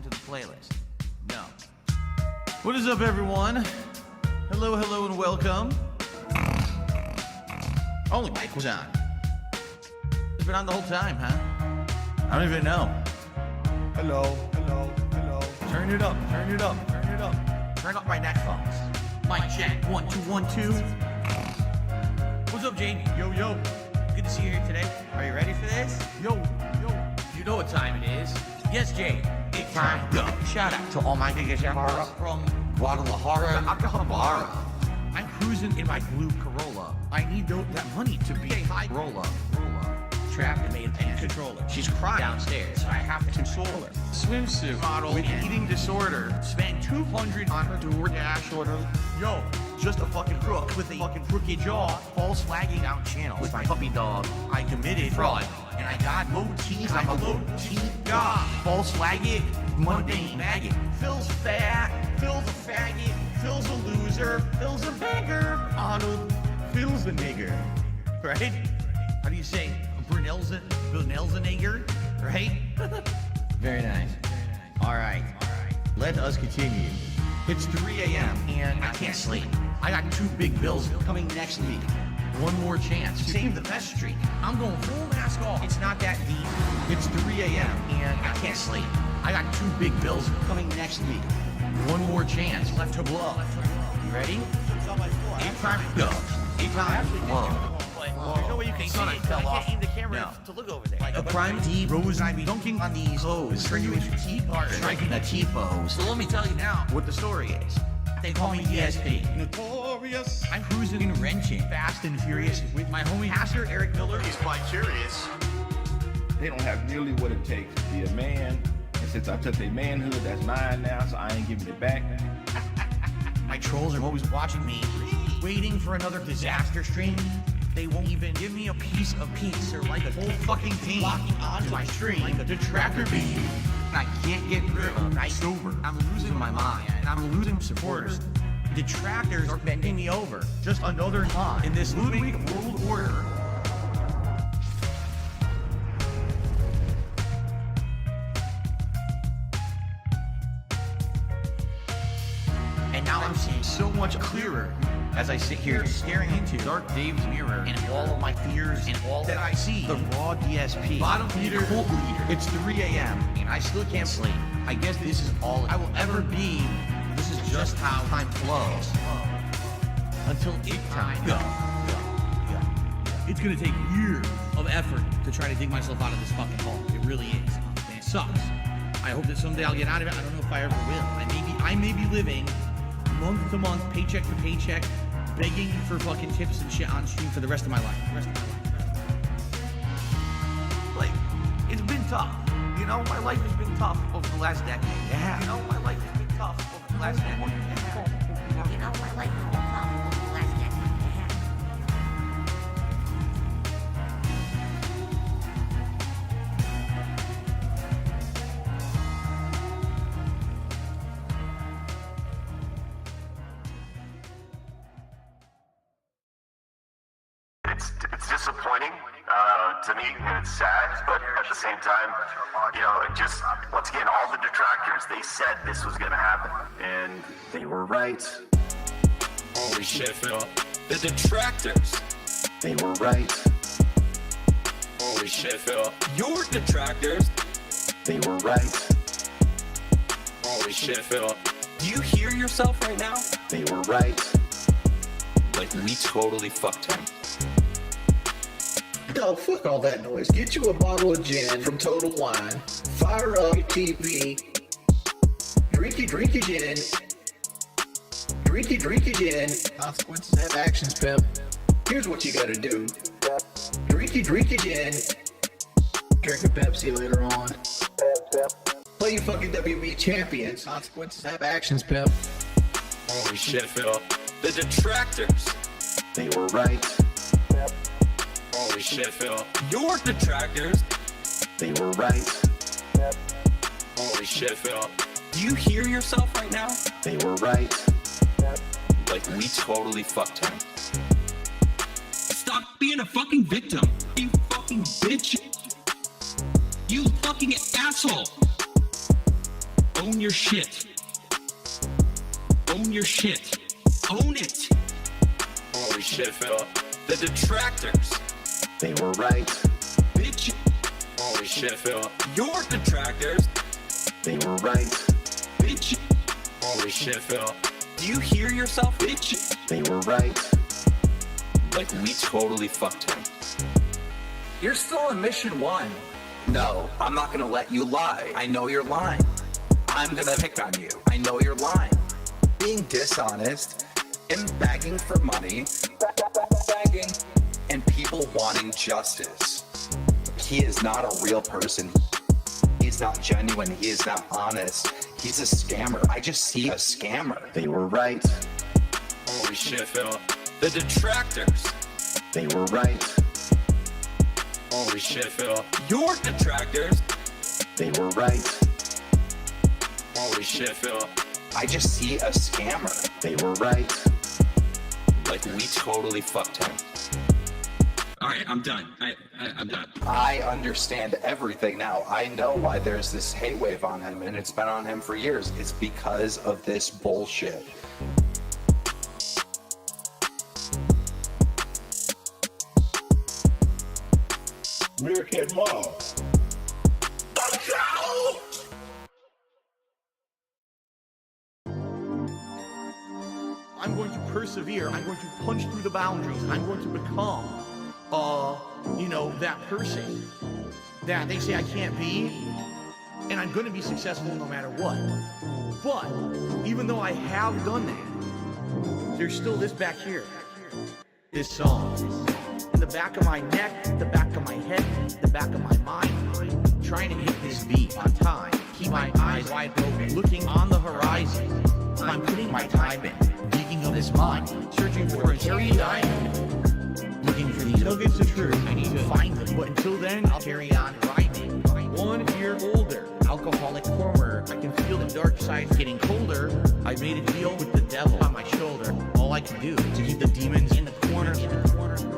song to the playlist. No. What is up, everyone? Hello, hello, and welcome. Only mic was on. It's been on the whole time, huh? I don't even know. Hello, hello, hello. Turn it up, turn it up, turn it up. Turn up my neckphones. Mic check, 1, 2, 1, 2. What's up, Jamie? Yo, yo. Good to see you here today. Are you ready for this? Yo, yo. You know what time it is. Yes, Jay. It's time to go. Shout out to all my niggas from Guadalajara, Acapulco. I'm cruising in my blue Corolla. I need that money to be a high roller. Trapped and made a controller. She's crying downstairs. So I have to console her. Swimsuit model with eating disorder. Spent $200 on her DoorDash order. Yo, just a fucking crook with a fucking crooked jaw. False flagging out channel with my puppy dog. I committed fraud and I got low teeth. I'm a low teeth god. False flagging, mundane maggot. Phil's fat, Phil's a faggot. Phil's a loser, Phil's a beggar. Arnold, Phil's a nigger. Right? How do you say? Brunel's a nigger, right? Very nice. All right. Let us continue. It's 3 a.m. and I can't sleep. I got 2 big bills coming next week. One more chance to save the best streak. I'm going full mask off. It's not that deep. It's 3 a.m. and I can't sleep. I got 2 big bills coming next week. One more chance left to blow. You ready? 8 times go. 8 times blow. There's no way you can see it. I can't aim the camera to look over there. A prime D rose, I be dunking on these hoes. Turn you into T-part, striking a T-pose. So let me tell you now what the story is. They call me DSP. Notorious. I'm cruising and wrenching, fast and furious, with my homie Pastor Eric Miller. He's quite curious. They don't have nearly what it takes to be a man. And since I took their manhood, that's mine now, so I ain't giving it back. My trolls are always watching me, waiting for another disaster stream. They won't even give me a piece of peace or like a whole fucking team locking onto my stream like a detractor beam. I can't get through a night sober. I'm losing my mind and I'm losing supporters. Detractors are bending me over. Just another pawn in this Ludwig world order. And now I'm seeing so much clearer as I sit here staring into Dark Dave's mirror and all of my fears and all that I see. The raw DSP, bottom feeder, cult leader. It's 3 a.m. and I still can't sleep. I guess this is all I will ever be. This is just how time flows. Until it time go. It's gonna take years of effort to try to dig myself out of this fucking hole. It really is. And it sucks. I hope that someday I'll get out of it. I don't know if I ever will. I may be living month to month, paycheck to paycheck, begging for fucking tips and shit on stream for the rest of my life. Like, it's been tough. You know, my life has been tough over the last decade. Yeah. You know, my life has been tough over the last decade. Yeah. You know, my life has been tough over the last decade. It's disappointing to me, and it's sad, but at the same time, you know, it just, once again, all the detractors, they said this was gonna happen, and they were right. Holy shit, Phil. The detractors. They were right. Holy shit, Phil. Your detractors. They were right. Holy shit, Phil. Do you hear yourself right now? They were right. Like, we totally fucked him. No, fuck all that noise. Get you a bottle of gin from Total Wine. Fire up your TV. Drinky gin. Drinky gin. Consequences have actions, pimp. Here's what you gotta do. Drinky gin. Drink a Pepsi later on. Play your fucking WB champions. Consequences have actions, pimp. Holy shit, Phil. The detractors. They were right. Holy shit, Phil. Your detractors. They were right. Holy shit, Phil. Do you hear yourself right now? They were right. Like, we totally fucked him. Stop being a fucking victim. You fucking bitch. You fucking asshole. Own your shit. Own your shit. Own it. Holy shit, Phil. The detractors. They were right. Bitch. Holy shit, Phil. Your detractors. They were right. Bitch. Holy shit, Phil. Do you hear yourself, bitch? They were right. Like, we totally fucked him. You're still in mission 1. No, I'm not gonna let you lie. I know you're lying. I'm gonna pick on you. I know you're lying. Being dishonest and begging for money, begging, and people wanting justice. He is not a real person. He's not genuine. He is not honest. He's a scammer. I just see a scammer. They were right. Holy shit, Phil. The detractors. They were right. Holy shit, Phil. Your detractors. They were right. Holy shit, Phil. I just see a scammer. They were right. Like, we totally fucked him. Alright, I'm done. I'm done. I understand everything now. I know why there's this hate wave on him, and it's been on him for years. It's because of this bullshit. Meerkat Mom. I'm going to persevere. I'm going to punch through the boundaries. I'm going to become, that person that they say I can't be. And I'm going to be successful no matter what. But even though I have done that, there's still this back here. This song. In the back of my neck, the back of my head, the back of my mind. Trying to hit this beat on time. Keep my eyes wide open, looking on the horizon. I'm putting my time in, digging up this mine, searching for a cherry diamond. Looking for these nuggets of truth, I need to find them. But until then, I'll carry on grinding. 1 year older, alcoholic former. I can feel the dark side getting colder. I made a deal with the devil on my shoulder. All I can do is to keep the demons in the corner.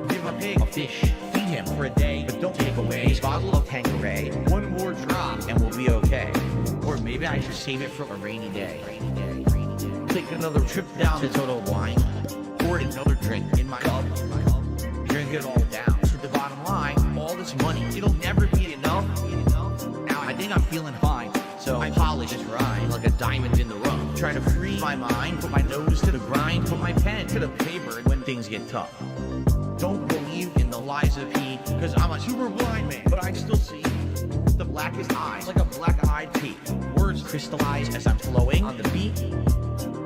Give my pig a fish, feed him for a day, but don't take away his bottle of Tanqueray. 1 more drop and we'll be okay. Or maybe I should save it for a rainy day. Take another trip down to Total Wine. Pour another drink in my cup. Drink it all down. To the bottom line, all this money, it'll never be enough. Now I think I'm feeling fine, so I polish this rhyme like a diamond in the rough. Try to free my mind, put my nose to the grind, put my pen to the paper when things get tough. Don't believe in the lies of he, cause I'm a super blind man, but I still see the blackest eyes like a black-eyed pea. Words crystallize as I'm flowing on the beat.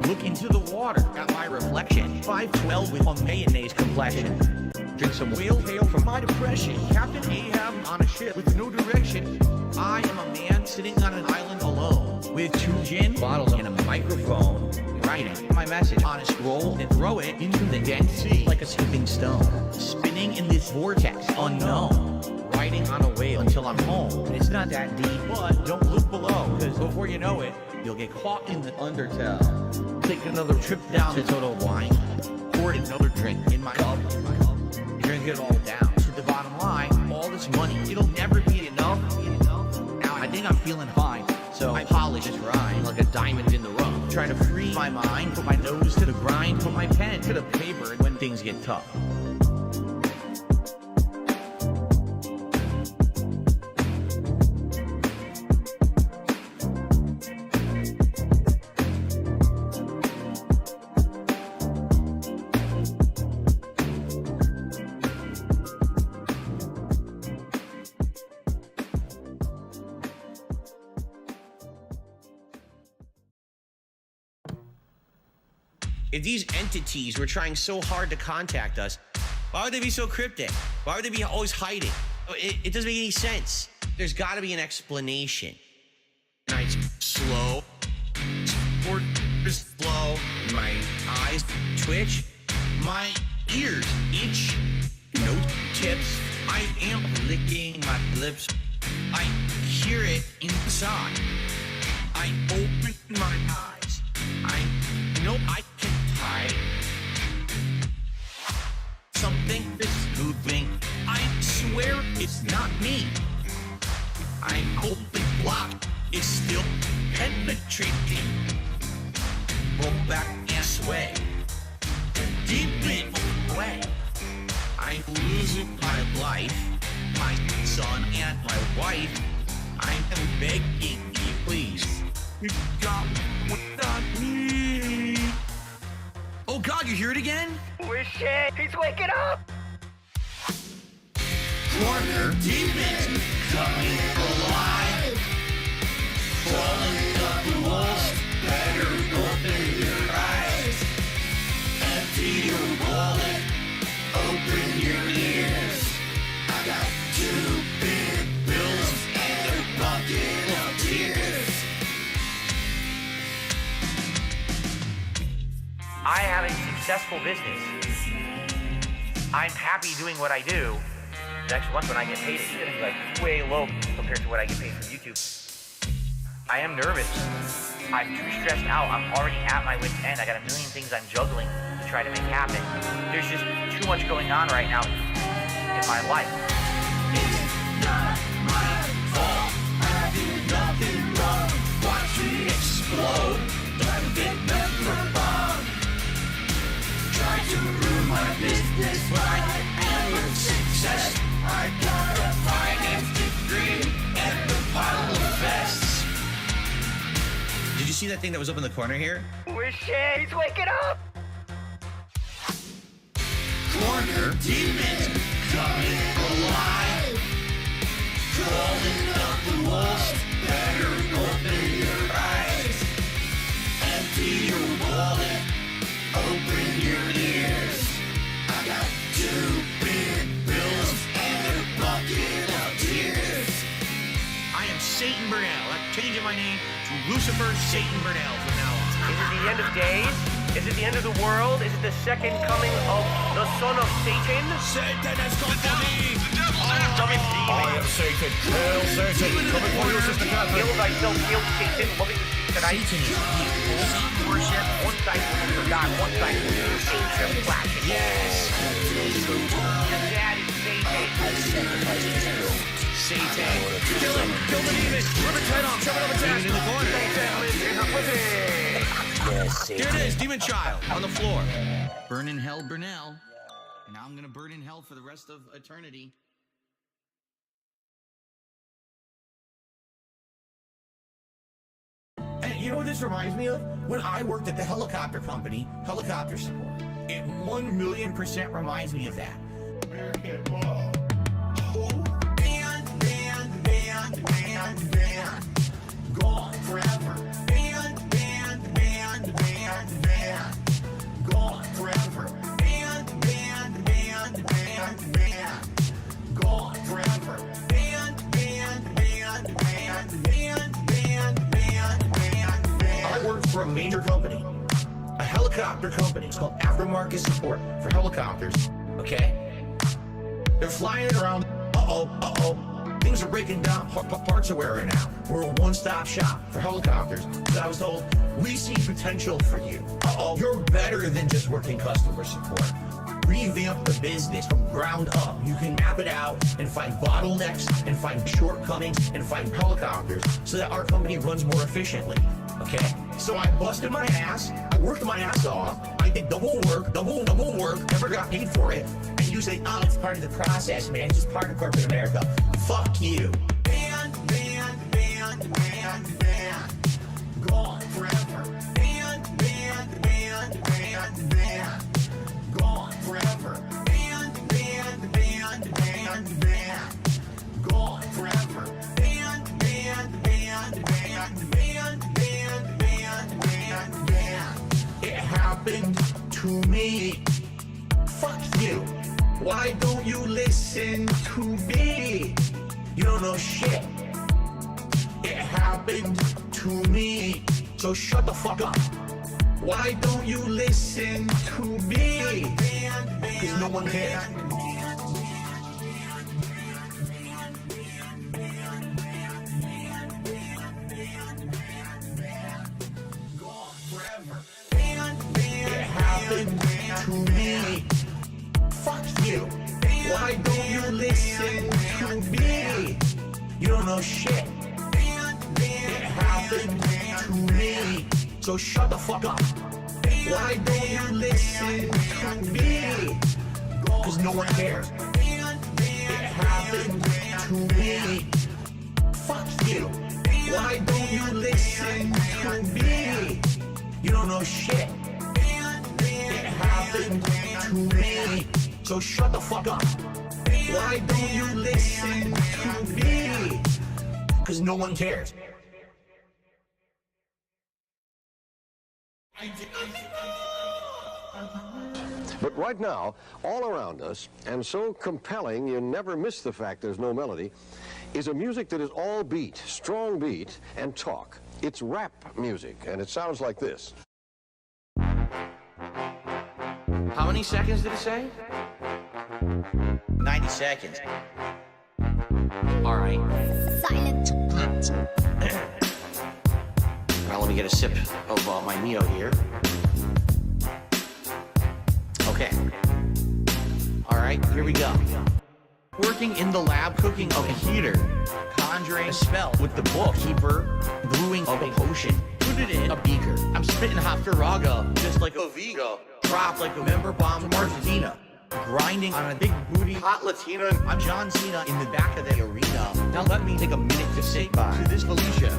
Look into the water at my reflection. 5'12" with a mayonnaise complexion. Drink some whale tail from my depression. Captain Ahab on a ship with no direction. I am a man sitting on an island alone with 2 gin bottles and a microphone. Writing my message on a scroll and throw it into the dense sea like a skipping stone. Spinning in this vortex unknown. Riding on a whale until I'm home. It's not that deep, but don't look below, cause before you know it, you'll get caught in the undertow. Take another trip down to Total Wine. Pour another drink in my cup. Drink it all down. To the bottom line, all this money, it'll never be enough. Now I think I'm feeling fine, so I polish this rhyme like a diamond in the rough. Try to free my mind, put my nose to the grind, put my pen to the paper when things get tough. If these entities were trying so hard to contact us, why would they be so cryptic? Why would they be always hiding? It doesn't make any sense. There's got to be an explanation. Night's slow, shoulders blow, my eyes twitch, my ears itch, no tips. I am licking my lips. I hear it inside. I open my eyes. I know I can hide. Something is moving. I swear it's not me. I'm open block. It's still penetrating, roll back and sway, deep in way. I'm losing my life, my son and my wife. I'm begging you, please. You got what I need. Oh God, you hear it again? We're shit. He's waking up. Corner demon coming alive, crawling up the walls. Better open your eyes, empty your wallet, open your ears. I got 2 big bills and a bucket of tears. I have a successful business. I'm happy doing what I do. Next month when I get paid, it's gonna be like way low compared to what I get paid from YouTube. I am nervous. I'm too stressed out. I'm already at my wit's end. I got a million things I'm juggling to try to make happen. There's just too much going on right now in my life. It's not my fault. I did nothing wrong. Watch me explode. I've been never bomb. Try to ruin my business, but I am a success. I got a finance degree and a pile of vests. Did you see that thing that was up in the corner here? We're shit. He's waking up. Corner demon coming alive, crawling up the walls. Better open your eyes, empty your wallet, open your ears. I got 2 big bills and a bucket of tears. I am Satan Burnell. I'm changing my name to Lucifer Satan Burnell from now on. Is it the end of days? Is it the end of the world? Is it the second coming of the son of Satan? Satan has come for me. I am Satan. Hail Satan. Coming for you, Sister Catherine. Hail thyself, hail Satan, loving tonight. Satan is evil. Worship, one side for God, one side for you. Ancient flashing. Yes. Your dad is Satan. Satan. Kill him. Kill the demon. Rip its head off. Shove it up its ass. In the corner. Satan lives in the pussy. Here it is, demon child, on the floor. Burn in hell, Burnell. And now I'm gonna burn in hell for the rest of eternity. And you know what this reminds me of? When I worked at the helicopter company, helicopter support. It 1,000,000% reminds me of that. Band. Gone forever. Band. Gone forever. Band. Gone forever. Band. I worked for a major company, a helicopter company. It's called Aftermarket Support for Helicopters. Okay? They're flying around. Things are breaking down. Parts are wearing out. We're a one-stop shop for helicopters. So I was told, we see potential for you. You're better than just working customer support. Revamp the business from ground up. You can map it out and find bottlenecks and find shortcomings and find helicopters so that our company runs more efficiently. Okay? So I busted my ass. I worked my ass off. I did double work, never got paid for it. And you say, oh, it's part of the process, man. It's just part of corporate America. Fuck you. Band. Gone forever. Band. Gone forever. Band. Gone forever. Band. It happened to me. Fuck you. Why don't you listen to me? You don't know shit. It happened to me. So shut the fuck up. Why don't you listen to me? Cause no one cares. It happened to me. Fuck you. Why don't you listen to me? You don't know shit. It happened So shut the fuck up. Why don't you listen to me? Cause no one cares. It happened to me. Fuck you. Why don't you listen to me? You don't know shit. It happened to me. So shut the fuck up. Why don't you listen to me? Cause no one cares. But right now, all around us, and so compelling you never miss the fact there's no melody, is a music that is all beat, strong beat, and talk. It's rap music, and it sounds like this. How many seconds did it say? 90 seconds. Alright. Silent. Now let me get a sip of my Mio here. Okay. Alright, here we go. Working in the lab, cooking of a heater, conjuring a spell with the bookkeeper, brewing of a potion. Put it in a beaker. I'm spitting hot Faraga, just like a Viga. Drop like a member bomb from Argentina. Grinding on a big booty hot Latina. I'm John Cena in the back of the arena. Now let me take a minute to say bye to this Felicia.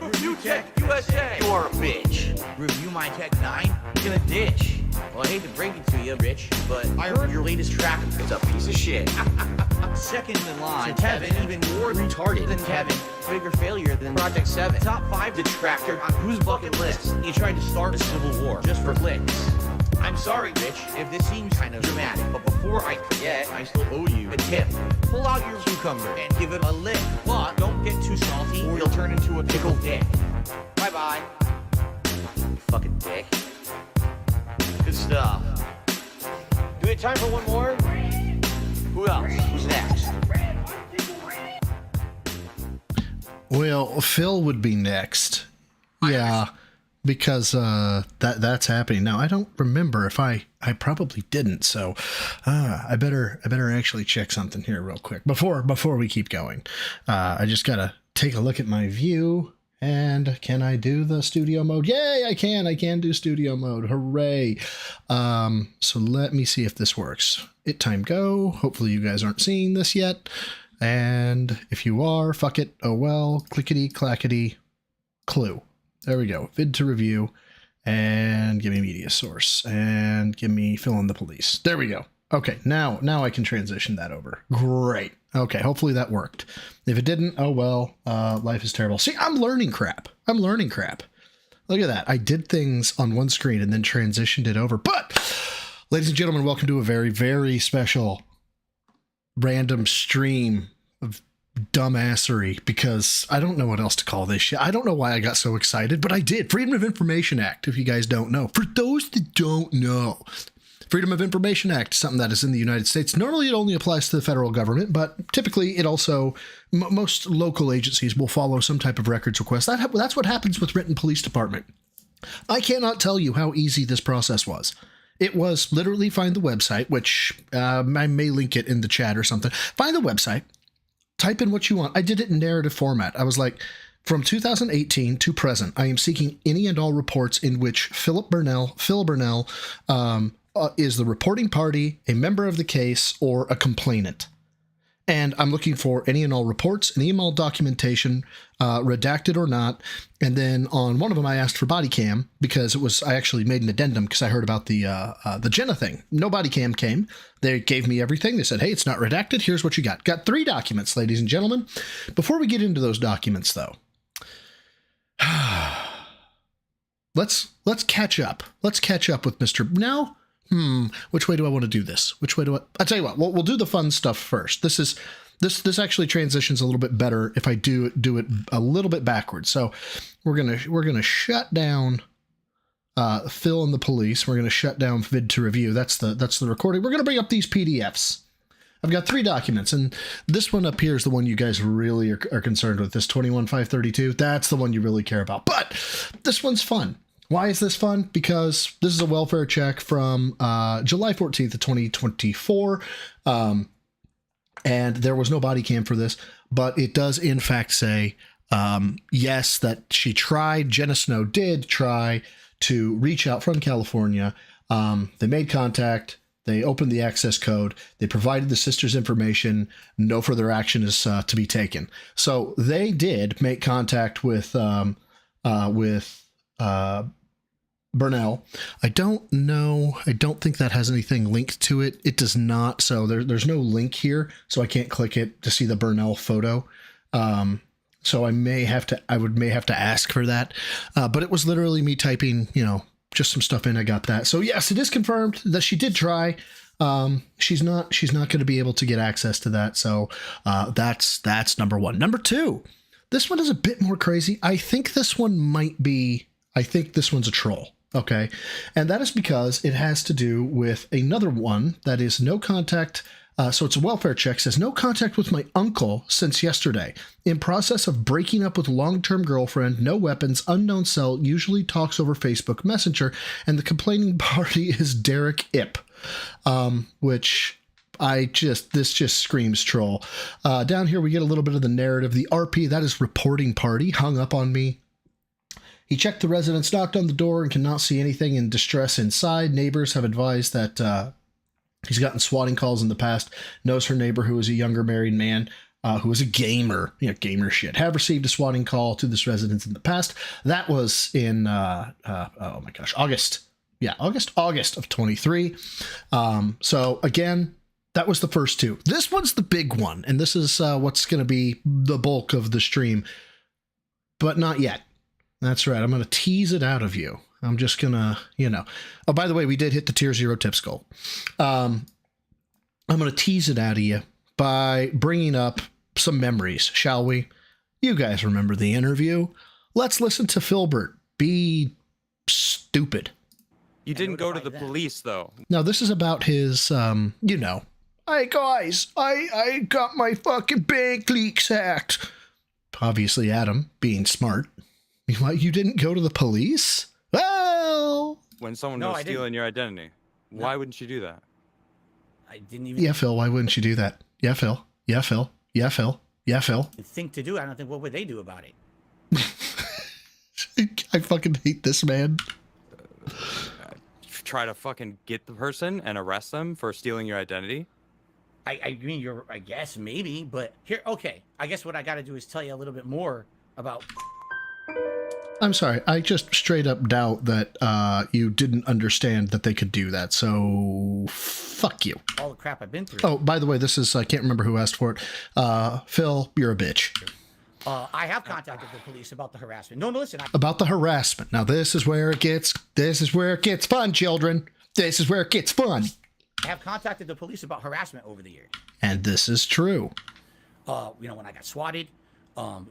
Review Tech USA. You're a bitch. Review my Tech 9 in a ditch. Well, I hate to break it to you, Rich, but I heard your latest track. It's a piece of shit. Second in line to Kevin, even more retarded than Kevin. Bigger failure than Project 7. Top 5 detractor on whose bucket list? You tried to start a civil war just for clicks. I'm sorry, Rich, if this seems kind of dramatic, but before I forget, I still owe you a tip. Pull out your cucumber and give it a lick, but don't get too salty or you'll turn into a pickled dick. Bye-bye. You fucking dick. Good stuff. Do we have time for one more? Who else? Who's next? Well, Phil would be next. Yeah. Because that's happening now. I don't remember if I probably didn't, so I better actually check something here real quick before we keep going. I just gotta take a look at my view, and can I do the studio mode? Yay! I can do studio mode. Hooray! So let me see if this works. It time go. Hopefully you guys aren't seeing this yet, and if you are, fuck it. Oh well. Clickety clackety clue. There we go. Vid to review, and give me media source, and give me fill in the police. There we go. Okay, now I can transition that over. Great. Okay, hopefully that worked. If it didn't, oh well. Life is terrible. See, I'm learning crap. Look at that. I did things on one screen and then transitioned it over. But, ladies and gentlemen, welcome to a very, very special random stream of dumbassery, because I don't know what else to call this shit. I don't know why I got so excited, but I did. Freedom of Information Act, if you guys don't know. For those that don't know, Freedom of Information Act is something that is in the United States. Normally it only applies to the federal government, but typically it also, most local agencies will follow some type of records request. That's what happens with Renton Police Department. I cannot tell you how easy this process was. It was literally find the website, which I may link it in the chat or something. Find the website. Type in what you want. I did it in narrative format. I was like, from 2018 to present, I am seeking any and all reports in which Phil Burnell, is the reporting party, a member of the case, or a complainant. And I'm looking for any and all reports and email documentation, redacted or not. And then on one of them, I asked for body cam because I actually made an addendum because I heard about the Jenna thing. No body cam came. They gave me everything. They said, hey, it's not redacted. Here's what you got. Got 3 documents, ladies and gentlemen. Before we get into those documents, though, let's catch up. Let's catch up with Mr. Now. Which way do I want to do this? I'll tell you what, we'll do the fun stuff first. This actually transitions a little bit better if I do it a little bit backwards. So we're gonna shut down Phil and the police. We're gonna shut down Vid to review. That's the recording. We're gonna bring up these PDFs. I've got 3 documents, and this one up here is the one you guys really are concerned with. This 21532. That's the one you really care about. But this one's fun. Why is this fun? Because this is a welfare check from July 14th of 2024. And there was no body cam for this, but it does in fact say Yes, that she tried. Jenna Snow did try to reach out from California. They made contact. They opened the access code. They provided the sister's information. No further action is to be taken. So they did make contact with Burnell. I don't know. I don't think that has anything linked to it. It does not. So there's no link here. So I can't click it to see the Burnell photo. So I may have to ask for that. But it was literally me typing, just some stuff in. I got that. So yes, it is confirmed that she did try. She's not going to be able to get access to that. So that's number one. Number two, this one is a bit more crazy. I think this one's a troll. Okay. And that is because it has to do with another one that is no contact. So it's a welfare check, says no contact with my uncle since yesterday. In process of breaking up with long-term girlfriend, no weapons, unknown cell, usually talks over Facebook Messenger, and the complaining party is Derek Ip, which this just screams troll. Down here we get a little bit of the narrative. The RP, that is reporting party, hung up on me. He checked the residence, knocked on the door, and cannot see anything in distress inside. Neighbors have advised that he's gotten swatting calls in the past. Knows her neighbor, who is a younger married man, who is a gamer, gamer shit. Have received a swatting call to this residence in the past. That was in, August. Yeah, August of 23. So again, that was the first two. This one's the big one, and this is what's going to be the bulk of the stream, but not yet. That's right. I'm going to tease it out of you. I'm just going to, Oh, by the way, we did hit the tier 0 tips goal. I'm going to tease it out of you by bringing up some memories, shall we? You guys remember the interview. Let's listen to Filbert be stupid. You didn't go to the police, though. Now, this is about his, Hey, guys, I got my fucking bank leaks hacked. Obviously, Adam, being smart. What, you didn't go to the police? Well, when someone was stealing your identity, why wouldn't you do that? I didn't even. Yeah, Phil, why wouldn't you do that? Yeah, Phil. Yeah, Phil. Yeah, Phil. Yeah, Phil. Think to do. I don't think. What would they do about it? I fucking hate this man. Try to fucking get the person and arrest them for stealing your identity. I mean, I guess maybe, but here, okay. I guess what I got to do is tell you a little bit more about. I'm sorry. I just straight up doubt that you didn't understand that they could do that. So fuck you. All the crap I've been through. Oh, by the way, this is, I can't remember who asked for it. Phil, you're a bitch. I have contacted the police about the harassment. No, listen. About the harassment. Now, this is where it gets fun, children. This is where it gets fun. I have contacted the police about harassment over the years. And this is true. When I got swatted,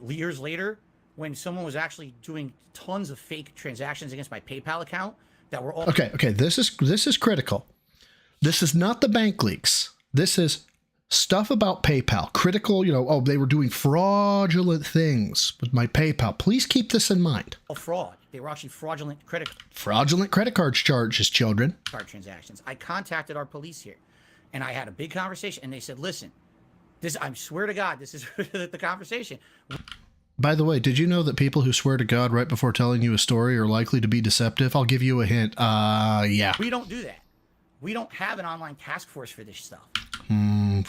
years later, when someone was actually doing tons of fake transactions against my PayPal account that were all... Okay, this is critical. This is not the bank leaks. This is stuff about PayPal. Critical, they were doing fraudulent things with my PayPal. Please keep this in mind. Fraud. They were actually fraudulent credit card charges, children. Card transactions. I contacted our police here, and I had a big conversation, and they said, listen, I swear to God, this is the conversation. By the way, did you know that people who swear to God right before telling you a story are likely to be deceptive? I'll give you a hint. Yeah. We don't do that. We don't have an online task force for this stuff.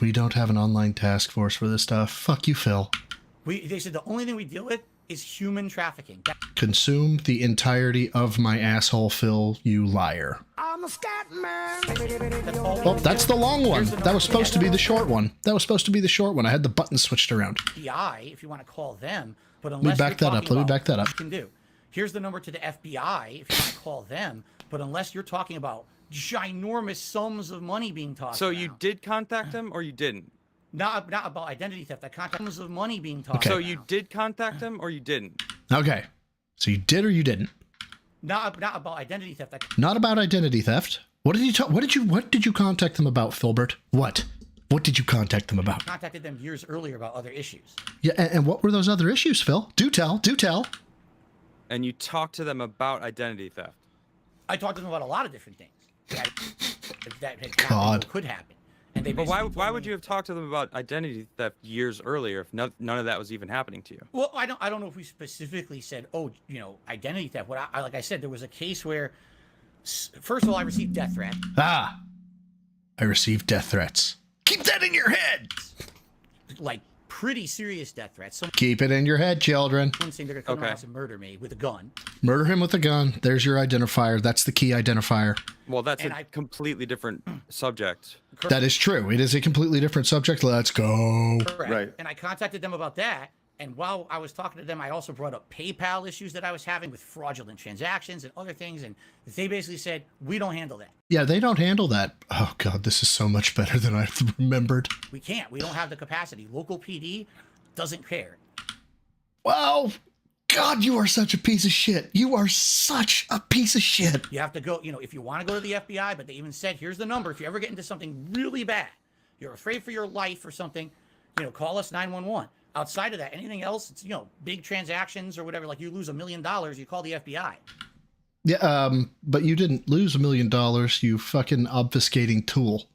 We don't have an online task force for this stuff. Fuck you, Phil. They said the only thing we deal with is human trafficking. Consume the entirety of my asshole, Phil, you liar. I'm a scat man. Well, that's the long one. That was supposed to be the short one. I had the button switched around. FBI, if you want to call them, but Let me back that up. Can do. Here's the number to the FBI if you want to call them, but unless you're talking about ginormous sums of money being tossed. So you did contact them or you didn't? Not about identity theft. I contacted sums of money being tossed. Okay. So you did contact them or you didn't? Okay. So you did or you didn't? Not about identity theft. Not about identity theft. What did you contact them about, Filbert? What did you contact them about? I contacted them years earlier about other issues. Yeah, and what were those other issues, Phil? Do tell. And you talked to them about identity theft? I talked to them about a lot of different things that God. could happen. And they But basically why told would me- you have talked to them about identity theft years earlier if none of that was even happening to you? Well, I don't know if we specifically said, oh, identity theft. What like I said, there was a case where, first of all, I received death threats. Ah, I received death threats. Keep that in your head. Like pretty serious death threats. Someone Keep it in your head, children. saying they're gonna come to my house and murder me with a gun. Murder him with a gun. There's your identifier. That's the key identifier. Well, that's And a I- completely different subject. That is true. It is a completely different subject. Let's go. Correct. Right. And I contacted them about that. And while I was talking to them, I also brought up PayPal issues that I was having with fraudulent transactions and other things. And they basically said, we don't handle that. Yeah, they don't handle that. Oh, God, this is so much better than I remembered. We can't. We don't have the capacity. Local PD doesn't care. Well, God, you are such a piece of shit. You are such a piece of shit. You have to go, if you want to go to the FBI, but they even said, here's the number. If you ever get into something really bad, you're afraid for your life or something, call us 911. Outside of that, anything else, it's, big transactions or whatever, like you lose $1 million, you call the FBI. Yeah, but you didn't lose $1 million, you fucking obfuscating tool.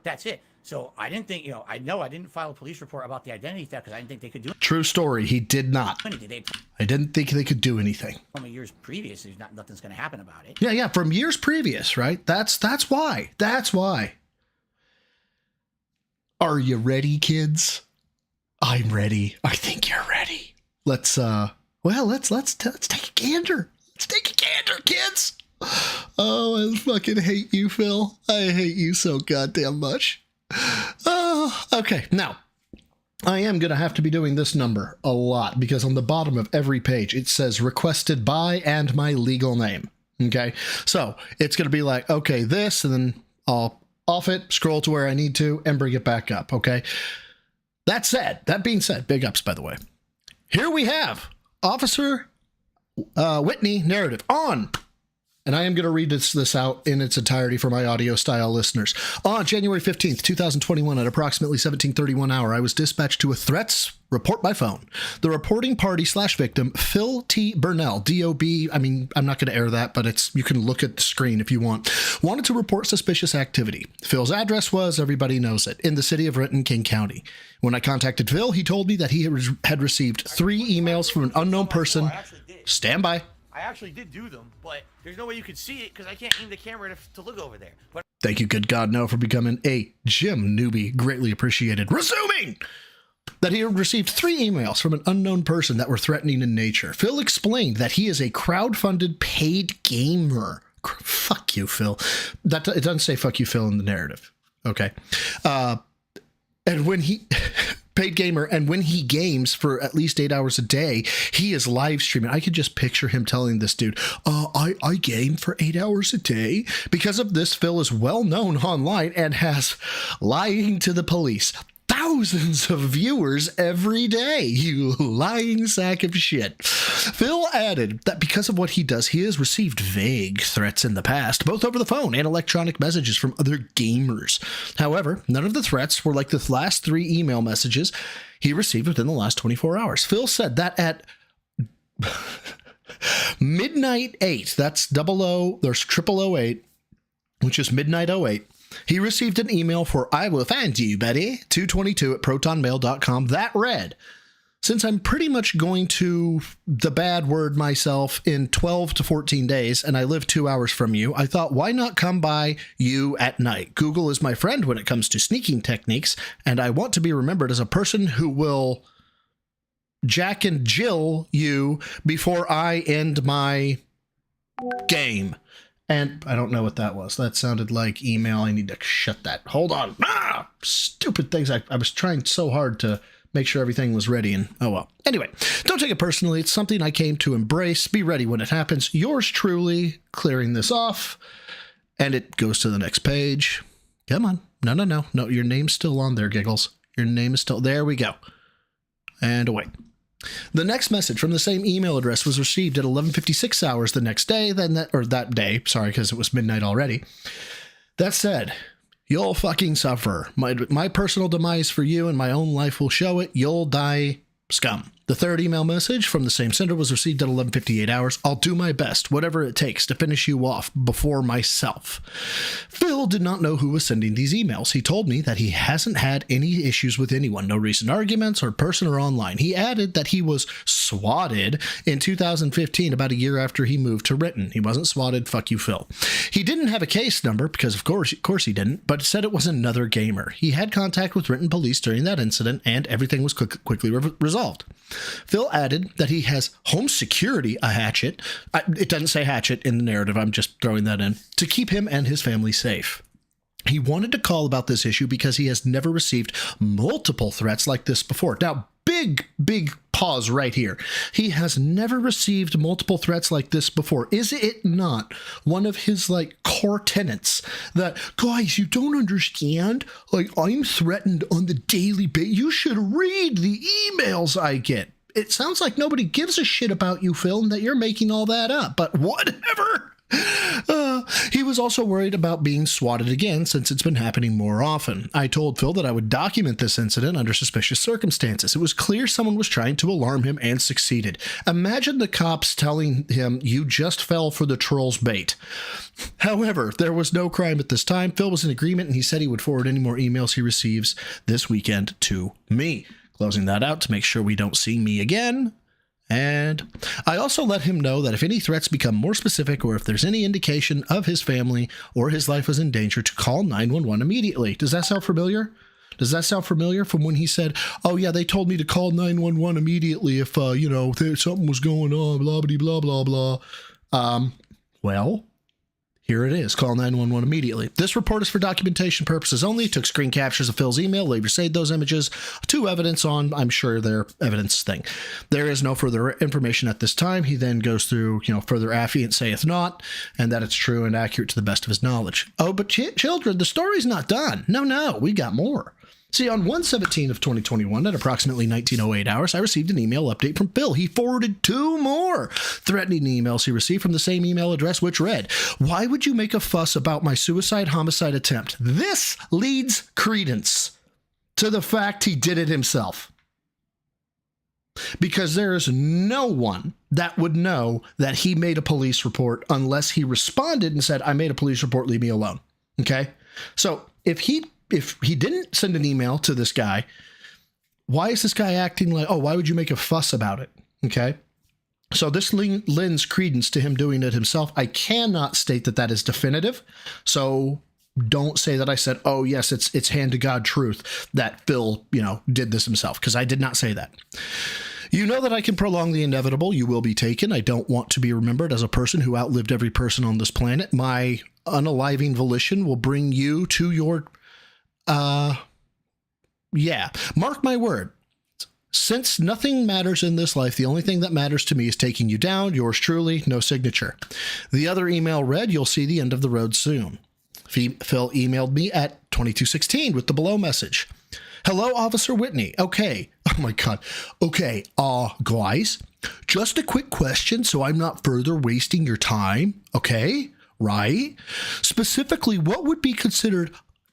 That's it. So I didn't think, I didn't file a police report about the identity theft because I didn't think they could do True story. He did not. anything. They I didn't think they could do anything. told me years previous, nothing's going to happen about it. Yeah, from years previous, right? That's why. That's why. Are you ready, kids? I'm ready. I think you're ready. Let's take a gander. Let's take a gander, kids. Oh, I fucking hate you, Phil. I hate you so goddamn much. Oh, okay. Now, I am going to have to be doing this number a lot because on the bottom of every page, it says requested by and my legal name. Okay. So it's going to be like, okay, this, and then I'll off it, scroll to where I need to, and bring it back up. Okay. That being said, big ups, by the way. Here we have Officer Whitney narrative on. And I am going to read this out in its entirety for my audio style listeners. On January 15th, 2021, at approximately 17:31 hour, I was dispatched to a threats report by phone. The reporting party / victim, Phil T. Burnell, DOB. I mean, I'm not going to air that, but you can look at the screen if you want. Wanted to report suspicious activity. Phil's address was, everybody knows it, in the city of Renton, King County. When I contacted Phil, he told me that he had received 3 emails from an unknown person. Stand by. I actually did do them, but there's no way you could see it because I can't aim the camera to look over there. But Thank you, good God, no, for becoming a gym newbie. Greatly appreciated. Resuming! That he had received 3 emails from an unknown person that were threatening in nature. Phil explained that he is a crowd-funded paid gamer. Fuck you, Phil. It doesn't say fuck you, Phil, in the narrative. Okay. And when he... paid gamer, and when he games for at least 8 hours a day, he is live streaming. I could just picture him telling this dude, I game for 8 hours a day. Because of this, Phil is well known online and has lying to the police. Thousands of viewers every day, you lying sack of shit. Phil added that because of what he does, he has received vague threats in the past, both over the phone and electronic messages from other gamers. However, none of the threats were like the last 3 email messages he received within the last 24 hours. Phil said that at midnight 8, that's 0008, which is midnight 08, he received an email for I will find you, buddy, 222 at protonmail.com that read, since I'm pretty much going to the bad word myself in 12 to 14 days and I live 2 hours from you, I thought, why not come by you at night? Google is my friend when it comes to sneaking techniques, and I want to be remembered as a person who will Jack and Jill you before I end my game. And I don't know what that was. That sounded like email. I need to shut that. Hold on. Stupid things. I was trying so hard to make sure everything was ready, and oh well. Anyway, don't take it personally. It's something I came to embrace. Be ready when it happens. Yours truly, clearing this off. And it goes to the next page. Come on. No. Your name's still on there, Giggles. Your name is still... There we go. And away. The next message from the same email address was received at 11:56 hours the next day, that day, sorry, because it was midnight already. That said, you'll fucking suffer. My personal demise for you and my own life will show it. You'll die, scum. The third email message from the same sender was received at 11:58 hours. I'll do my best, whatever it takes, to finish you off before myself. Phil did not know who was sending these emails. He told me that he hasn't had any issues with anyone, no recent arguments or person or online. He added that he was swatted in 2015, about a year after he moved to Renton. He wasn't swatted, fuck you, Phil. He didn't have a case number, because of course he didn't, but said it was another gamer. He had contact with Renton police during that incident, and everything was quickly resolved. Phil added that he has home security, a hatchet. It doesn't say hatchet in the narrative. I'm just throwing that in to keep him and his family safe. He wanted to call about this issue because he has never received multiple threats like this before. Now, big pause right here. He has never received multiple threats like this before. Is it not one of his core tenets that, guys, you don't understand? I'm threatened on the daily basis. You should read the emails I get. It sounds like nobody gives a shit about you, Phil, and that you're making all that up, but whatever. He was also worried about being swatted again since it's been happening more often. I told Phil that I would document this incident under suspicious circumstances. It was clear someone was trying to alarm him and succeeded. Imagine the cops telling him you just fell for the troll's bait. However, there was no crime at this time. Phil was in agreement, and he said he would forward any more emails he receives this weekend to me. Closing that out to make sure we don't see me again. And I also let him know that if any threats become more specific, or if there's any indication of his family or his life was in danger, to call 911 immediately. Does that sound familiar? Does that sound familiar from when he said, oh yeah, they told me to call 911 immediately if, something was going on, blah, blah, blah, blah. Well, here it is. Call 911 immediately. This report is for documentation purposes only. Took screen captures of Phil's email. Later saved those images to evidence on, I'm sure, their evidence thing. There is no further information at this time. He then goes through, further affiant saith not, and that it's true and accurate to the best of his knowledge. Oh, but children, the story's not done. No, we got more. See, on 1/17 of 2021, at approximately 19:08 hours, I received an email update from Phil. He forwarded 2 more threatening emails he received from the same email address, which read, why would you make a fuss about my homicide attempt? This leads credence to the fact he did it himself. Because there is no one that would know that he made a police report unless he responded and said, I made a police report, leave me alone. Okay? So if he didn't send an email to this guy, why is this guy acting like, why would you make a fuss about it? Okay. So this lends credence to him doing it himself. I cannot state that that is definitive. So don't say that I said, oh yes, it's hand to God truth that Phil, did this himself, because I did not say that. You know that I can prolong the inevitable. You will be taken. I don't want to be remembered as a person who outlived every person on this planet. My unaliving volition will bring you to your mark my word. Since nothing matters in this life, the only thing that matters to me is taking you down. Yours truly, no signature. The other email read, you'll see the end of the road soon. Phil emailed me at 22:16 with the below message. Hello, Officer Whitney. Okay. Oh my God. Okay. Guys, just a quick question so I'm not further wasting your time. Okay. Right. Specifically, what would be considered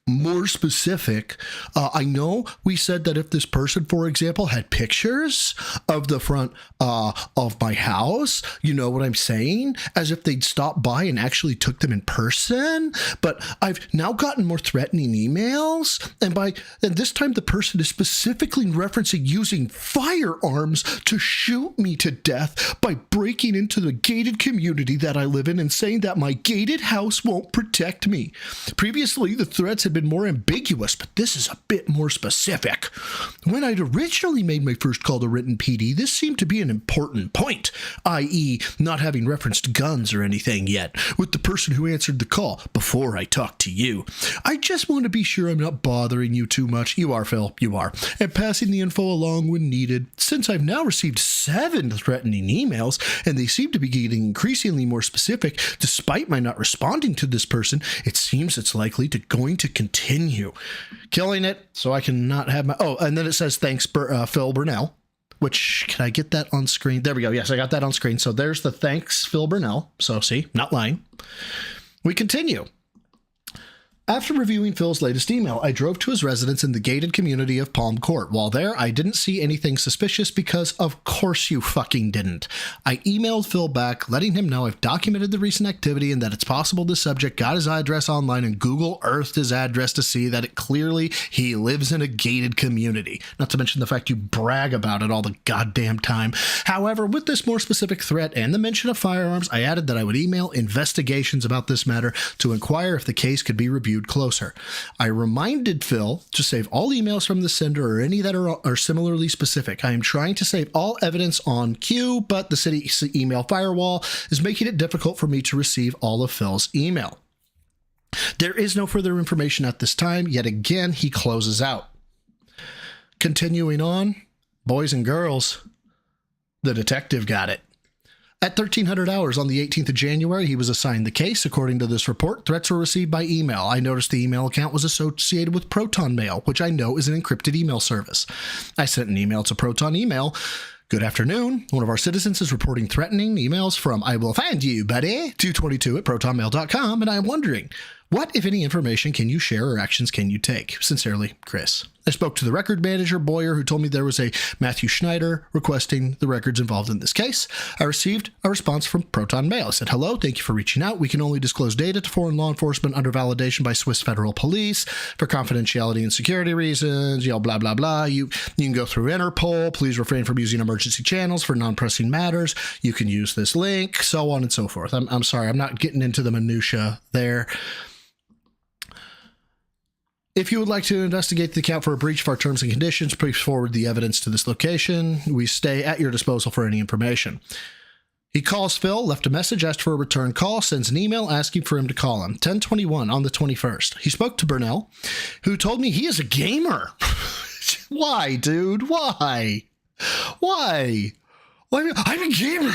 more specific? I know we said that if this person, for example, had pictures of the front of my house, you know what I'm saying? As if they'd stopped by and actually took them in person. But I've now gotten more threatening emails. And this time the person is specifically referencing using firearms to shoot me to death by breaking into the gated community that I live in and saying that my gated house won't protect me. Previously, the threats had been more ambiguous, but this is a bit more specific. When I'd originally made my first call to Renton PD, this seemed to be an important point, i.e. not having referenced guns or anything yet, with the person who answered the call before I talked to you. I just want to be sure I'm not bothering you too much. You are, Phil, you are. And passing the info along when needed. Since I've now received 7 threatening emails, and they seem to be getting increasingly more specific, despite my not responding to this person, it seems it's likely going to continue. Killing it so I can not have my... Oh, and then it says, thanks, Phil Burnell. Which, can I get that on screen? There we go. Yes, I got that on screen. So there's the thanks, Phil Burnell. So see, not lying. We continue. After reviewing Phil's latest email, I drove to his residence in the gated community of Palm Court. While there, I didn't see anything suspicious because of course you fucking didn't. I emailed Phil back, letting him know I've documented the recent activity and that it's possible the subject got his address online and Google Earthed his address to see that it clearly he lives in a gated community. Not to mention the fact you brag about it all the goddamn time. However, with this more specific threat and the mention of firearms, I added that I would email investigations about this matter to inquire if the case could be reviewed closer. I reminded Phil to save all emails from the sender or any that are similarly specific. I am trying to save all evidence on Q, but the city email firewall is making it difficult for me to receive all of Phil's email. There is no further information at this time. Yet again, he closes out. Continuing on, boys and girls, the detective got it. At 1300 hours on the 18th of January, he was assigned the case. According to this report, threats were received by email. I noticed the email account was associated with Proton Mail, which I know is an encrypted email service. I sent an email to Proton Email. Good afternoon. One of our citizens is reporting threatening emails from I will find you, buddy, 222 at protonmail.com, and I'm wondering, what, if any, information can you share or actions can you take? Sincerely, Chris. I spoke to the record manager, Boyer, who told me there was a Matthew Schneider requesting the records involved in this case. I received a response from Proton Mail. I said, hello, thank you for reaching out. We can only disclose data to foreign law enforcement under validation by Swiss federal police for confidentiality and security reasons, blah, blah, blah. You can go through Interpol. Please refrain from using emergency channels for non-pressing matters. You can use this link, so on and so forth. I'm sorry, I'm not getting into the minutia there. If you would like to investigate the account for a breach of our terms and conditions, please forward the evidence to this location. We stay at your disposal for any information. He calls Phil, left a message, asked for a return call, sends an email asking for him to call him. 10:21 on the 21st. He spoke to Burnell, who told me he is a gamer. Why, dude? Why? Why? I'm a gamer.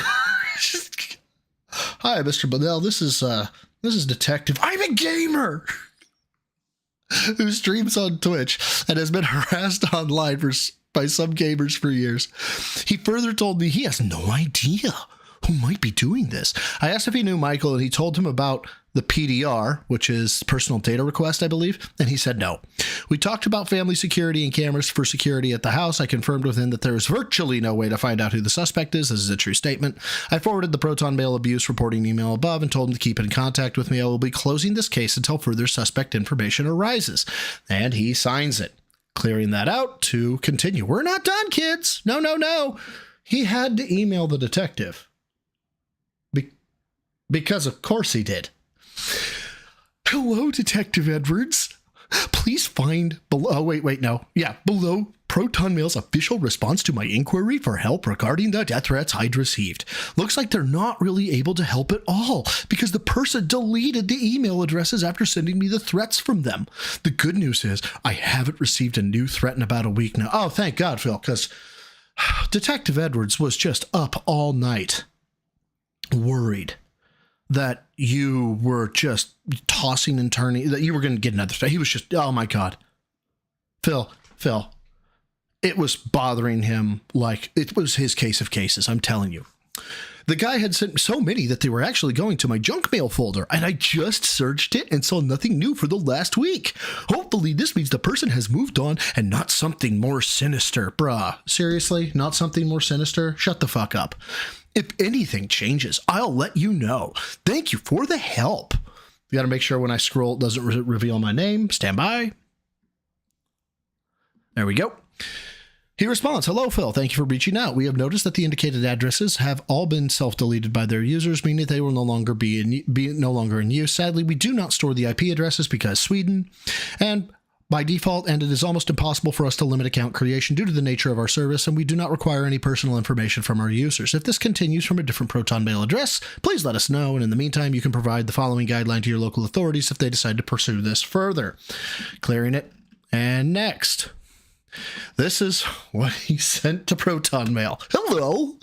Hi, Mr. Burnell. This is Detective. I'm a gamer. Who streams on Twitch and has been harassed online by some gamers for years. He further told me he has no idea who might be doing this. I asked if he knew Michael, and he told him about the PDR, which is personal data request, I believe, and he said no. We talked about family security and cameras for security at the house. I confirmed with him that there is virtually no way to find out who the suspect is. This is a true statement. I forwarded the Proton Mail abuse reporting email above and told him to keep in contact with me. I will be closing this case until further suspect information arises. And he signs it, clearing that out to continue. We're not done, kids. No. He had to email the detective. Because of course he did. Hello, Detective Edwards. Please find below. Below Proton Mail's official response to my inquiry for help regarding the death threats I'd received. Looks like they're not really able to help at all because the person deleted the email addresses after sending me the threats from them. The good news is I haven't received a new threat in about a week now. Oh, thank God, Phil, because Detective Edwards was just up all night worried that you were just tossing and turning, that you were going to get another threat. He was just, oh my God. Phil, it was bothering him like it was his case of cases, I'm telling you. The guy had sent so many that they were actually going to my junk mail folder, and I just searched it and saw nothing new for the last week. Hopefully this means the person has moved on and not something more sinister. Bruh, seriously? Not something more sinister? Shut the fuck up. If anything changes, I'll let you know. Thank you for the help. You got to make sure when I scroll, it doesn't reveal my name. Stand by. There we go. He responds, hello, Phil. Thank you for reaching out. We have noticed that the indicated addresses have all been self-deleted by their users, meaning they will no longer be in use. Sadly, we do not store the IP addresses because Sweden and by default, and it is almost impossible for us to limit account creation due to the nature of our service, and we do not require any personal information from our users. If this continues from a different Proton Mail address, please let us know, and in the meantime, you can provide the following guideline to your local authorities if they decide to pursue this further. Clearing it. And next. This is what he sent to Proton Mail. Hello.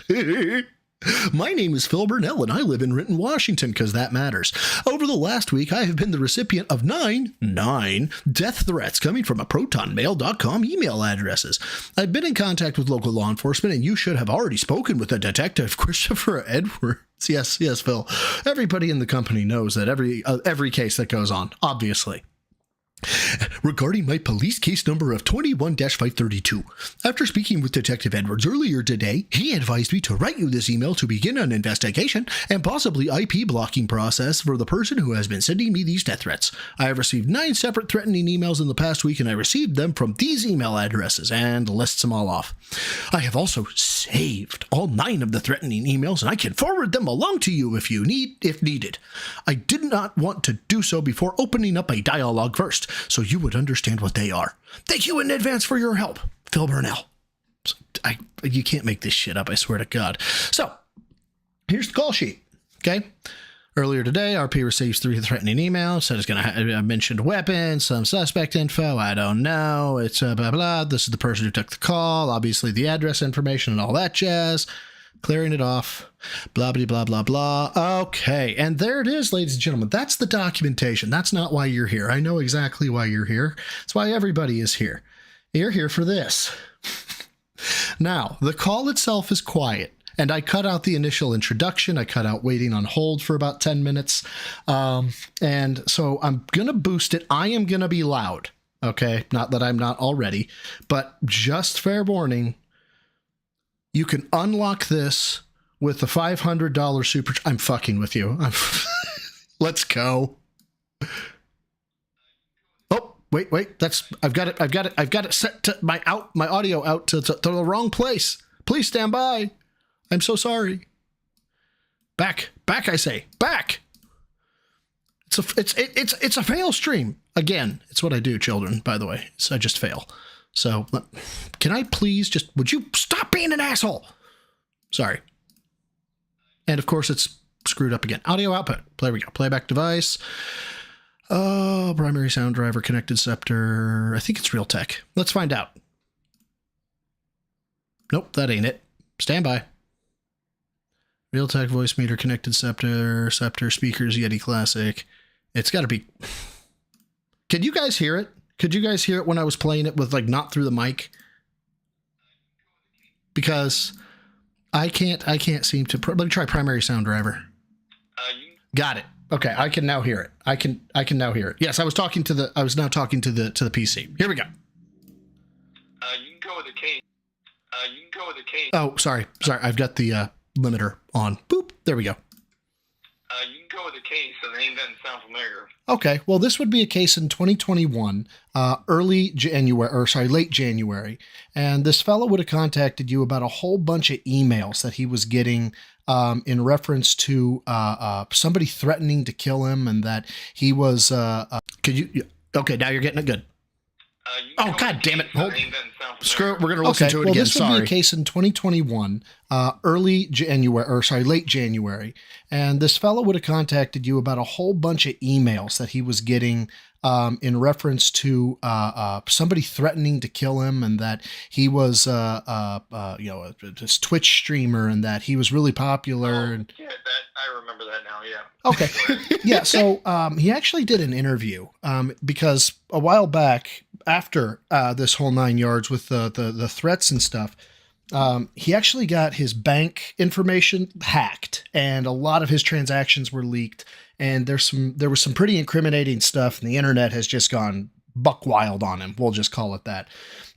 My name is Phil Burnell, and I live in Renton, Washington, because that matters. Over the last week, I have been the recipient of nine death threats coming from a protonmail.com email addresses. I've been in contact with local law enforcement, and you should have already spoken with a detective, Christopher Edwards. Yes, Phil. Everybody in the company knows that every case that goes on, obviously. Regarding my police case number of 21-532, after speaking with Detective Edwards earlier today, he advised me to write you this email to begin an investigation and possibly IP blocking process for the person who has been sending me these death threats. I have received 9 separate threatening emails in the past week, and I received them from these email addresses, and lists them all off. I have also saved all 9 of the threatening emails, and I can forward them along to you if needed. I did not want to do so before opening up a dialogue first, so you would understand what they are. Thank you in advance for your help, Phil Burnell. You can't make this shit up, I swear to God. So, here's the call sheet, okay? Earlier today, RP receives 3 threatening emails, said it's going to mentioned weapons, some suspect info, I don't know, it's blah, blah, this is the person who took the call, obviously the address information and all that jazz. Clearing it off, blah, blah, blah, blah, blah. Okay, and there it is, ladies and gentlemen. That's the documentation. That's not why you're here. I know exactly why you're here. It's why everybody is here. You're here for this. Now, the call itself is quiet, and I cut out the initial introduction. I cut out waiting on hold for about 10 minutes. And so I'm going to boost it. I am going to be loud, okay? Not that I'm not already, but just fair warning, you can unlock this with the $500 super. I'm fucking with you. Let's go. Oh, wait. I've got it set to my audio out to the wrong place. Please stand by. I'm so sorry. Back, I say, back. It's a fail stream. Again, it's what I do, children, by the way. So I just fail. So, can I please would you stop being an asshole? Sorry. And of course, it's screwed up again. Audio output. There we go. Playback device. Oh, primary sound driver, connected scepter. I think it's Realtek. Let's find out. Nope, that ain't it. Stand by. Realtek voice meter, connected scepter, speakers, Yeti Classic. It's got to be. Can you guys hear it? Could you guys hear it when I was playing it with, not through the mic? Because I can't seem to. Let me try primary sound driver. Got it. Okay, I can now hear it. I can now hear it. Yes, I was now talking to the PC. Here we go. You can go with the case. Oh, sorry. I've got the limiter on. Boop. There we go. You can go with the case, so the name doesn't sound familiar. Okay, well, this would be a case in 2021, late January, and this fellow would have contacted you about a whole bunch of emails that he was getting in reference to somebody threatening to kill him, and that he was. Okay, now you're getting it good. Oh, God damn it! Hold. Screw it. We're going to listen to it again. This would be a case in 2021, late January, and this fellow would have contacted you about a whole bunch of emails that he was getting in reference to somebody threatening to kill him, and that he was, this Twitch streamer, and that he was really popular. And yeah, I remember that now. Yeah. Okay. Yeah. So he actually did an interview because a while back, after this whole 9 yards with the threats and stuff, he actually got his bank information hacked, and a lot of his transactions were leaked. And there was some pretty incriminating stuff, and the internet has just gone buck wild on him. We'll just call it that.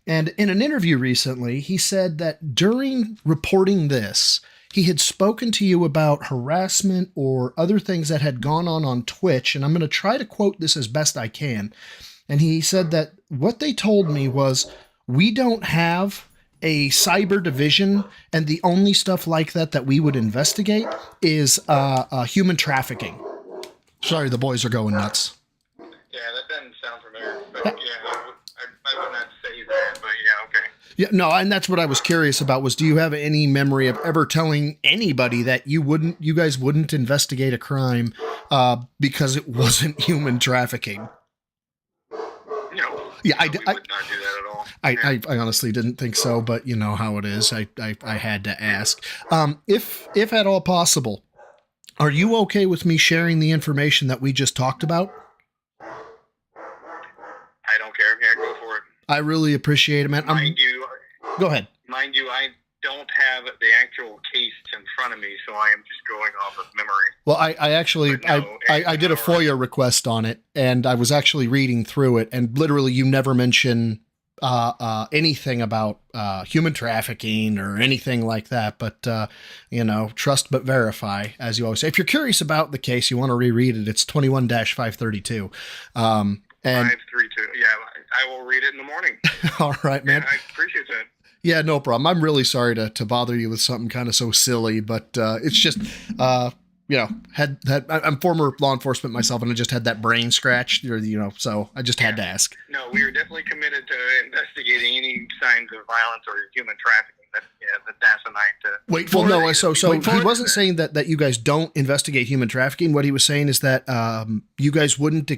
And in an interview recently, he said that during reporting this, he had spoken to you about harassment or other things that had gone on Twitch. And I'm going to try to quote this as best I can. And he said that what they told me was, we don't have a cyber division, and the only stuff like that we would investigate is human trafficking. Sorry, the boys are going nuts. Yeah, that doesn't sound familiar, but yeah, I would not say that, but yeah, okay. Yeah, no, and that's what I was curious about was, do you have any memory of ever telling anybody that you guys wouldn't investigate a crime because it wasn't human trafficking? No. Yeah, we would not do that at all. I honestly didn't think so, but you know how it is. I had to ask. If at all possible, are you okay with me sharing the information that we just talked about? I don't care. Yeah, go for it. I really appreciate it, man. Mind you, go ahead. Mind you, I don't have the actual case in front of me, so I am just going off of memory. Well, I actually, I did a FOIA request on it, and I was actually reading through it, and literally you never mention anything about human trafficking or anything like that. But, trust but verify, as you always say. If you're curious about the case, you want to reread it, it's 21-532. And 532. Yeah, I will read it in the morning. All right, man. Yeah, I appreciate that. Yeah, no problem. I'm really sorry to bother you with something kind of so silly, but it's just, I'm former law enforcement myself, and I just had that brain scratch, so I just had to ask. No, we are definitely committed to investigating any signs of violence or human trafficking. That's asinine to he wasn't saying that you guys don't investigate human trafficking. What he was saying is that you guys wouldn't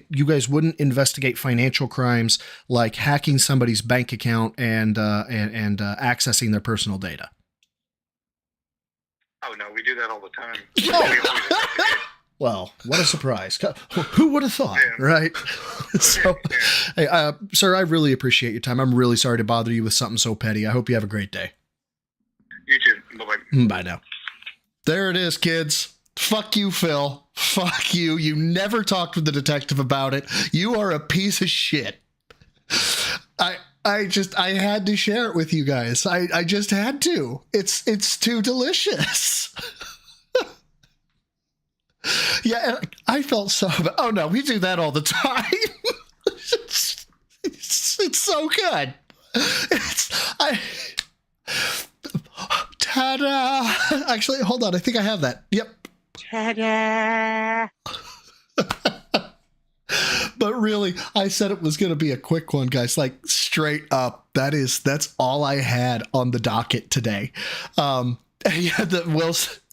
investigate financial crimes like hacking somebody's bank account and accessing their personal data. Oh no, we do that all the time. We always investigate. Well, what a surprise. Who would have thought, right? So, hey, sir, I really appreciate your time. I'm really sorry to bother you with something so petty. I hope you have a great day. You too. Bye-bye. Bye now. There it is, kids. Fuck you, Phil. Fuck you. You never talked with the detective about it. You are a piece of shit. I had to share it with you guys. I just had to. It's too delicious. Yeah, I felt so bad. Oh no, we do that all the time. It's so good. Ta-da! Actually, hold on. I think I have that. Yep. Ta-da! But really, I said it was going to be a quick one, guys. Like, straight up, that's all I had on the docket today. And yeah, the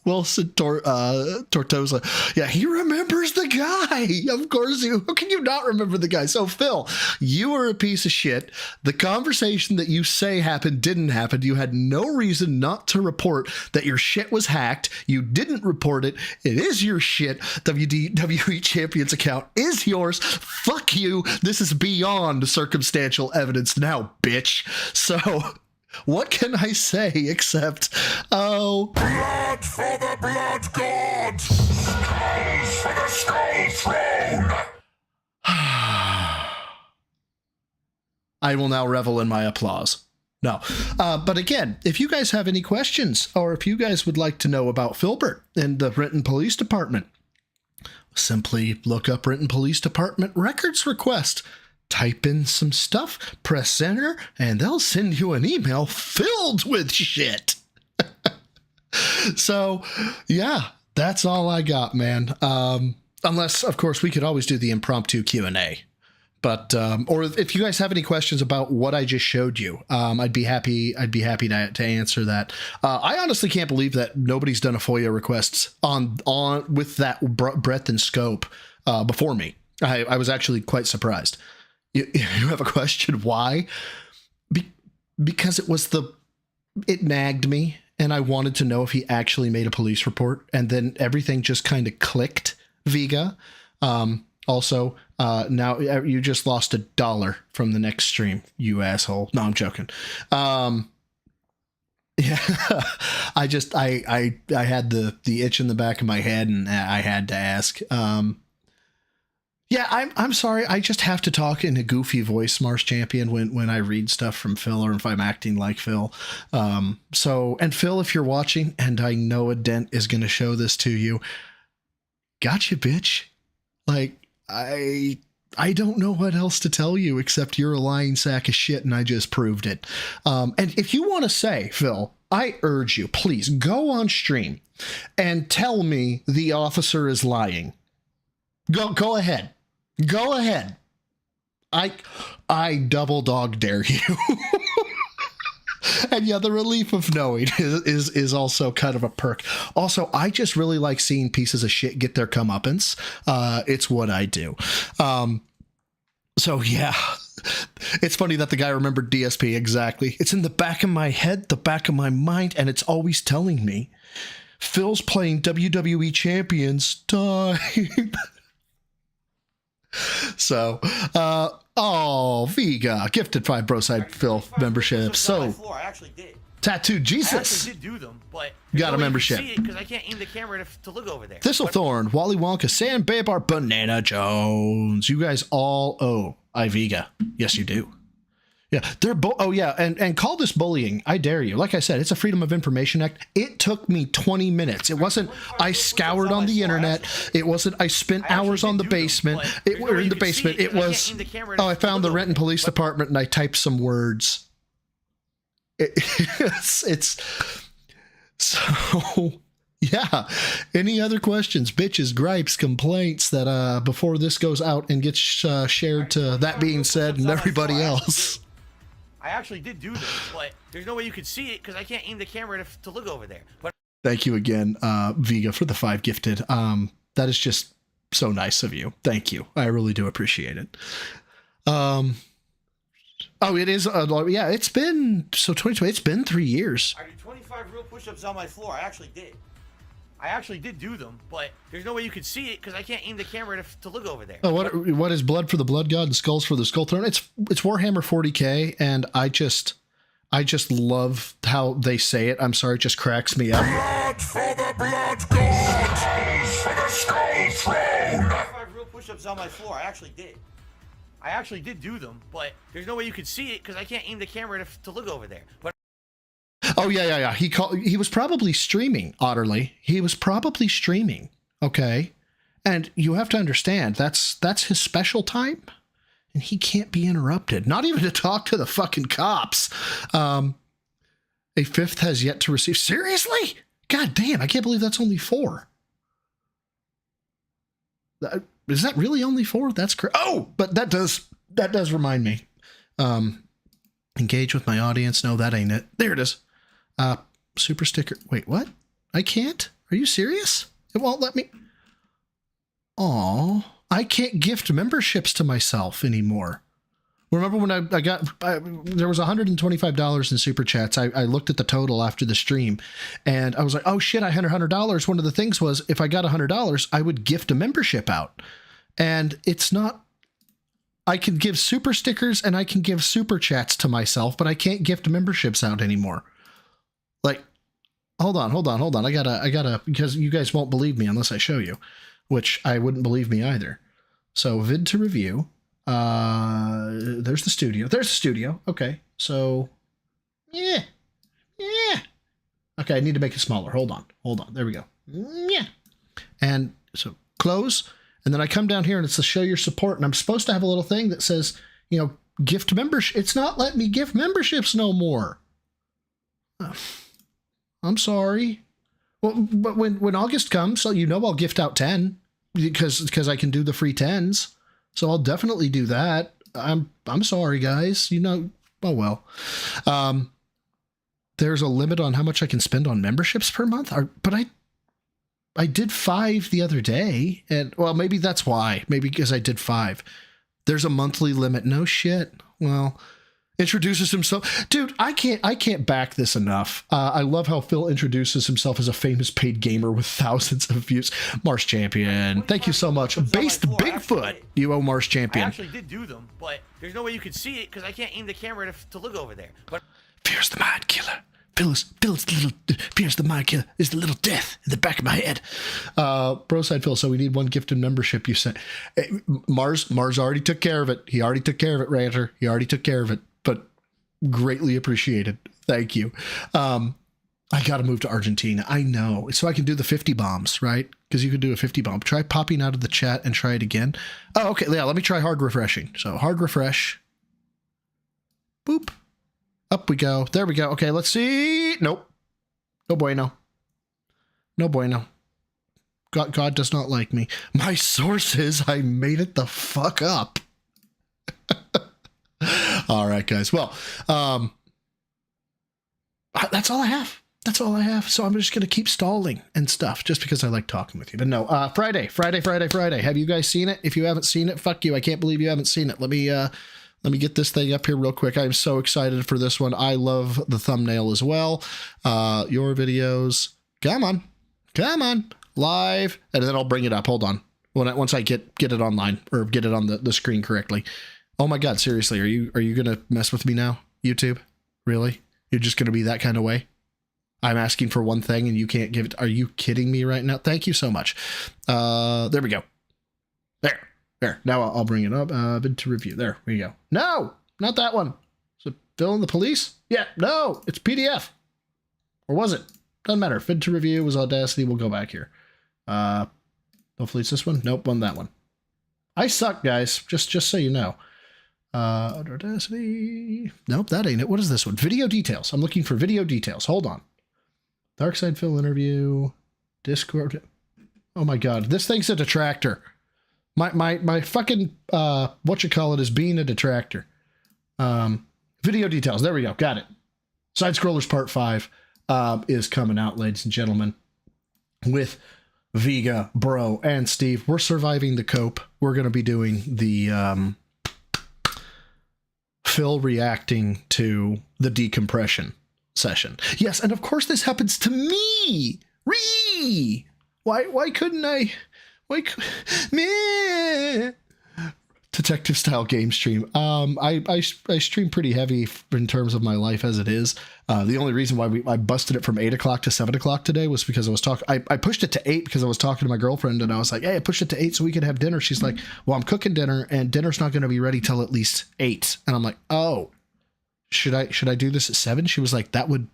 Wilson Tortosa. Yeah, he remembers the guy. Of course, how can you not remember the guy? So, Phil, you are a piece of shit. The conversation that you say happened didn't happen. You had no reason not to report that your shit was hacked. You didn't report it. It is your shit. WWE Champions account is yours. Fuck you. This is beyond circumstantial evidence now, bitch. So, what can I say except, blood for the blood god! Skulls for the skull throne! I will now revel in my applause. No. But again, if you guys have any questions, or if you guys would like to know about Filbert and the Renton Police Department, simply look up Renton Police Department records request. Type in some stuff, press enter, and they'll send you an email filled with shit. So, yeah, that's all I got, man. Unless, of course, we could always do the impromptu Q&A. But, or if you guys have any questions about what I just showed you, I'd be happy to answer that. I honestly can't believe that nobody's done a FOIA request on with that breadth and scope before me. I was actually quite surprised. You have a question? Why? Because it nagged me, and I wanted to know if he actually made a police report, and then everything just kind of clicked. Vega. Also, now you just lost $1 from the next stream, you asshole. No, I'm joking. Yeah, I had the itch in the back of my head, and I had to ask. Yeah, I'm sorry. I just have to talk in a goofy voice, Mars Champion, when I read stuff from Phil, or if I'm acting like Phil. And Phil, if you're watching, and I know a dent is going to show this to you, gotcha, bitch. Like, I don't know what else to tell you except you're a lying sack of shit, and I just proved it. And if you want to say, Phil, I urge you, please go on stream and tell me the officer is lying. Go ahead. Go ahead. I double dog dare you. And yeah, the relief of knowing is also kind of a perk. Also, I just really like seeing pieces of shit get their comeuppance. It's what I do. So yeah, it's funny that the guy remembered DSP exactly. It's in the back of my head, the back of my mind, and it's always telling me, Phil's playing WWE Champions time. So, Vega, gifted 5 Broside Phil membership. So, I actually did. Tattooed I Jesus. actually did do them, but Got a membership. because I can't aim the camera to look over there. Thistlethorn, Wally Wonka, Sam Babar, Banana Jones. You guys all owe Iviga. Yes, you do. Yeah, they're oh yeah, and call this bullying. I dare you. Like I said, it's a Freedom of Information Act. It took me 20 minutes. It wasn't I scoured on the internet. It wasn't I spent hours on the basement. It were in the basement. It was I found the Renton Police Department and I typed some words. It's so yeah. Any other questions, bitches, gripes, complaints that before this goes out and gets shared to That Being Said and everybody else? I actually did do this, but there's no way you could see it because I can't aim the camera to look over there. But thank you again, Viga, for the 5 gifted. That is just so nice of you. Thank you. I really do appreciate it. Oh, it is. Yeah, it's been 2020. It's been 3 years. I did 25 real push-ups on my floor. I actually did do them, but there's no way you could see it because I can't aim the camera to look over there. Oh, what is blood for the blood god and skulls for the skull throne? It's Warhammer 40K, and I just love how they say it. I'm sorry, it just cracks me up. Blood for the blood god, skulls for the skull throne. 25 real push-ups on my floor. I actually did do them, but there's no way you could see it because I can't aim the camera to look over there. But oh yeah. He was probably streaming, Otterly. He was probably streaming. Okay. And you have to understand that's his special time. And he can't be interrupted. Not even to talk to the fucking cops. A 5th has yet to receive. Seriously? God damn, I can't believe that's only 4. Is that really only 4? That's correct. Oh, but that does remind me. Engage with my audience. No, that ain't it. There it is. Super sticker. Wait, what? I can't? Are you serious? It won't let me. Aw, I can't gift memberships to myself anymore. Remember when I got, there was $125 in super chats. I looked at the total after the stream and I was like, oh shit, I had $100. One of the things was if I got $100, I would gift a membership out. And it's not, I can give super stickers and I can give super chats to myself, but I can't gift memberships out anymore. Like, hold on. I gotta, because you guys won't believe me unless I show you, which I wouldn't believe me either. So vid to review. There's the studio. Okay. So yeah. Okay. I need to make it smaller. Hold on. There we go. Yeah. And so close. And then I come down here and it's to show your support. And I'm supposed to have a little thing that says, gift membership. It's not letting me gift memberships no more. I'm sorry. Well, but when August comes, so I'll gift out 10 because I can do the free 10s. So I'll definitely do that. I'm sorry, guys. Oh well. There's a limit on how much I can spend on memberships per month. But I did 5 the other day, and well, maybe that's why. Maybe because I did 5. There's a monthly limit. No shit. Well, introduces himself. Dude, I can't back this enough. I love how Phil introduces himself as a famous paid gamer with thousands of views. Mars Champion, thank you so much. Based Bigfoot, you owe Mars Champion. I actually did do them, but there's no way you could see it because I can't aim the camera to look over there. But Fear's the mind killer. Fear's the mind killer is the little death in the back of my head. Broside Phil, so we need one gifted membership you sent. Mars already took care of it. He already took care of it, Ranter. He already took care of it. But greatly appreciated. Thank you. I got to move to Argentina. I know. So I can do the 50 bombs, right? Because you could do a 50 bomb. Try popping out of the chat and try it again. Oh, okay. Yeah, let me try hard refreshing. So hard refresh. Boop. Up we go. There we go. Okay, let's see. Nope. No bueno. No bueno. God does not like me. My sources, I made it the fuck up. All right, guys. Well, that's all I have. So I'm just going to keep stalling and stuff just because I like talking with you. But no, Friday. Have you guys seen it? If you haven't seen it, fuck you. I can't believe you haven't seen it. Let me get this thing up here real quick. I'm so excited for this one. I love the thumbnail as well. Your videos. Come on. Live. And then I'll bring it up. Hold on. Once I get it online or get it on the screen correctly. Oh my God, seriously, are you gonna mess with me now, YouTube? Really? You're just going to be that kind of way? I'm asking for one thing and you can't give it. Are you kidding me right now? Thank you so much. There we go. There. Now I'll bring it up. Bid to review. There we go. No, not that one. So Phil and the police? Yeah, no, it's PDF. Or was it? Doesn't matter. Bid to review was Audacity. We'll go back here. Hopefully it's this one. Nope, on that one. I suck, guys. Just so you know. Audacity. Nope, that ain't it. What is this one? Video details. I'm looking for video details. Hold on. Darkside Phil interview. Discord. Oh my God. This thing's a detractor. My fucking, whatchamacallit is being a detractor. Video details. There we go. Got it. Side Scrollers Part 5 is coming out, ladies and gentlemen, with Vega, Bro, and Steve. We're surviving the cope. We're going to be doing the Phil reacting to the decompression session. Yes, and of course this happens to me. Why couldn't I? Meh. Detective style game stream. I stream pretty heavy in terms of my life as it is. The only reason why I busted it from 8 o'clock to 7 o'clock today was because I was talking. I pushed it to 8 because I was talking to my girlfriend and I was like, hey, I pushed it to 8 so we could have dinner. She's like, well, I'm cooking dinner and dinner's not going to be ready till at least 8. And I'm like, oh, should I do this at 7? She was like, that would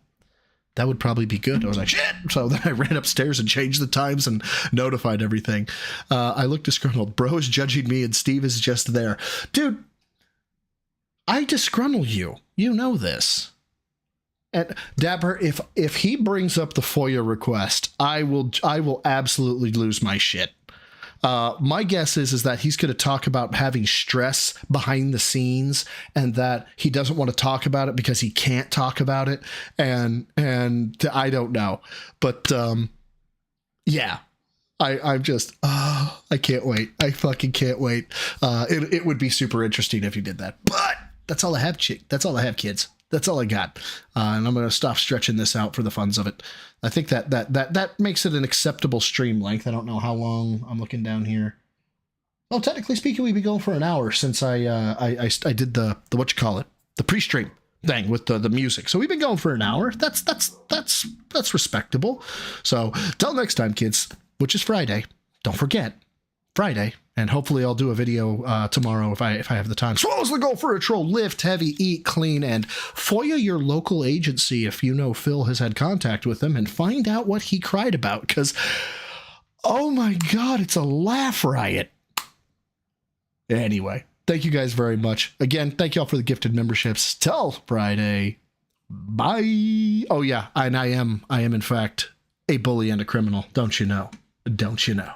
probably be good. I was like, shit. So then I ran upstairs and changed the times and notified everything. I looked disgruntled. Bro is judging me and Steve is just there. Dude, I disgruntle you. You know this. And Dapper, if he brings up the FOIA request, I will absolutely lose my shit. My guess is that he's going to talk about having stress behind the scenes and that he doesn't want to talk about it because he can't talk about it. And I don't know, but, yeah, I'm just, I can't wait. I fucking can't wait. It would be super interesting if you did that, but that's all I have. That's all I have, kids. That's all I got. And I'm going to stop stretching this out for the funs of it. I think that makes it an acceptable stream length. I don't know how long. I'm looking down here. Well, technically speaking, we'd be going for an hour since I did the the pre-stream thing with the music. So we've been going for an hour. That's respectable. So till next time, kids, which is Friday. Don't forget Friday. And hopefully I'll do a video tomorrow if I have the time. Swallows the goal for a troll. Lift heavy, eat clean, and FOIA your local agency if you know Phil has had contact with them and find out what he cried about. Because, oh my God, it's a laugh riot. Anyway, thank you guys very much. Again, thank y'all for the gifted memberships. Till Friday. Bye. Oh yeah, and I am in fact a bully and a criminal. Don't you know? Don't you know?